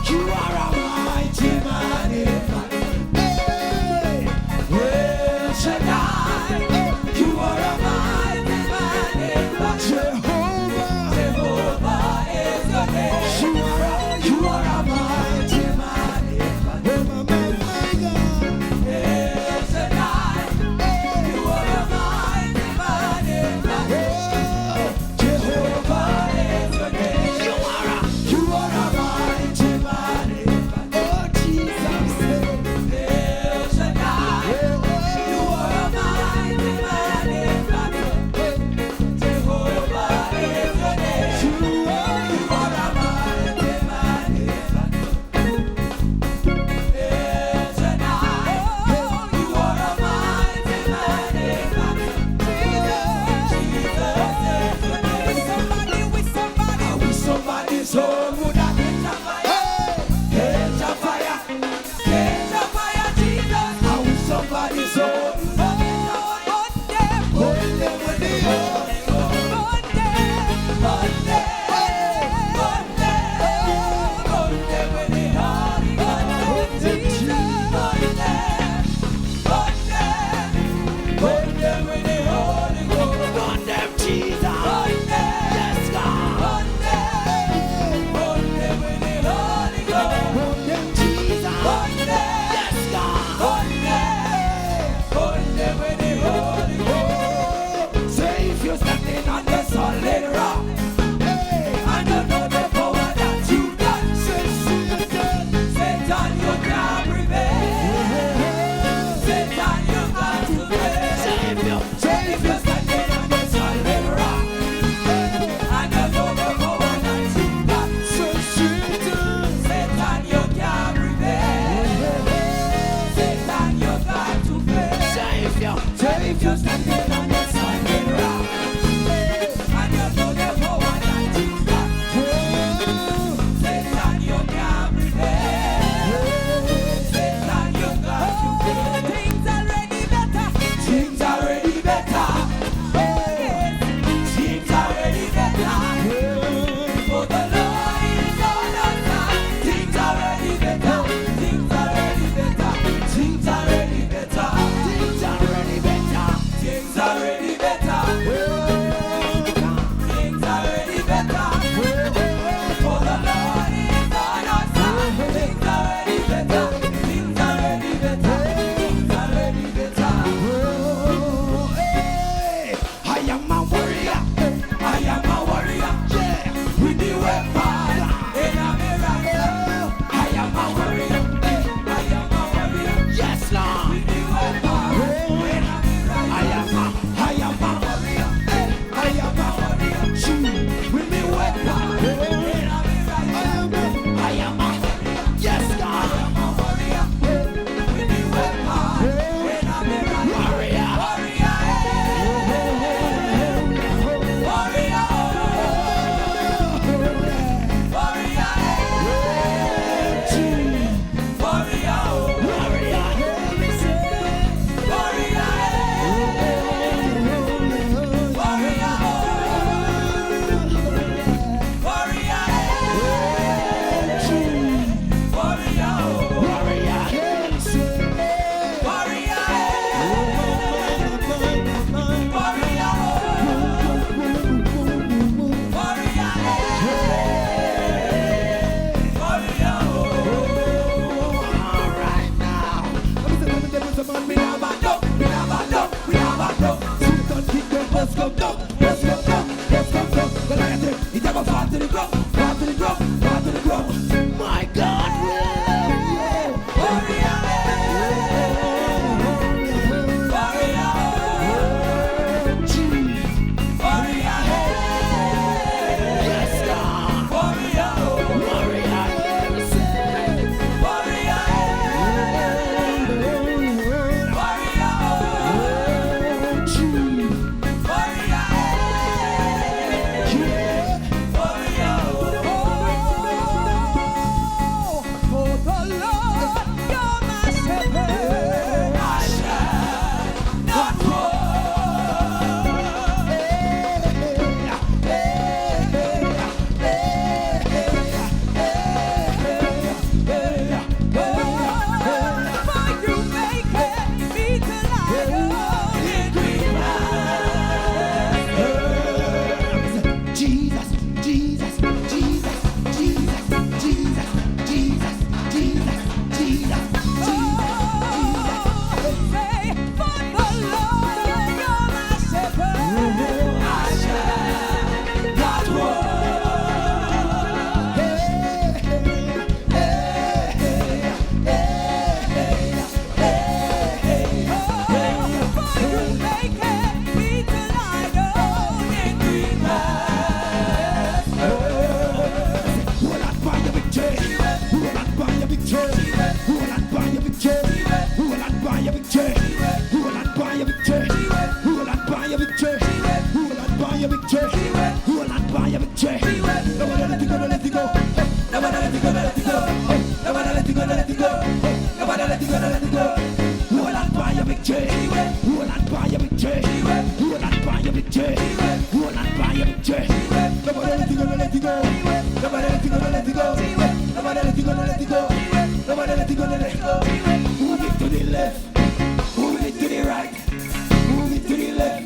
You are a mighty man in battle. El Shaddai, you are a mighty man in battle. Jehovah is your name. You are a mighty man in battle. El Shaddai, you are a mighty man in battle. Jehovah is your name. You are a mighty man in battle. go. Hold on by your victory. Hold on by your victory. Hold on by your victory. Hold on by your victory. Nobody let it go, let it go. Nobody let it go, let it go. Nobody let it go, let it go. Nobody let it go, let it go. Move it to the left. Move it to the right. Move it to the left.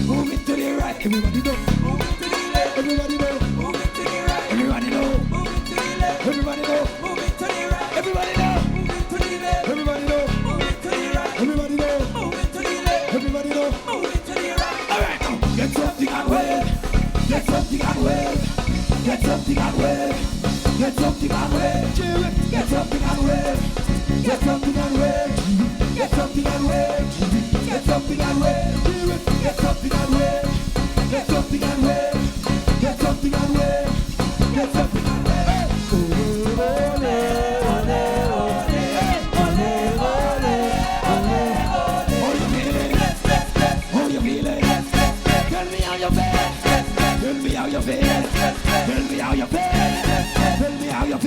Move it to the right. Everybody know. Move it to the left. Everybody know. Move it to the right. Everybody know. Move it to the left. Everybody know. Move it to the right. Everybody know. Move it to the left. Everybody know. Move it to the right. Everybody know. Move it to the left. Everybody know. Move it to the right. All right, now get something and wave. Get something and wave. Get something and wave. Get something and wave. Get something and wave. Get something and wave. Get something and wave. Get something and wave. Get something and wave. Get something and wave. Get something and wave. Get something and wave. How you feeling? Tell me how you feel. Tell me how you feel. Tell me how you feel. Tell me how you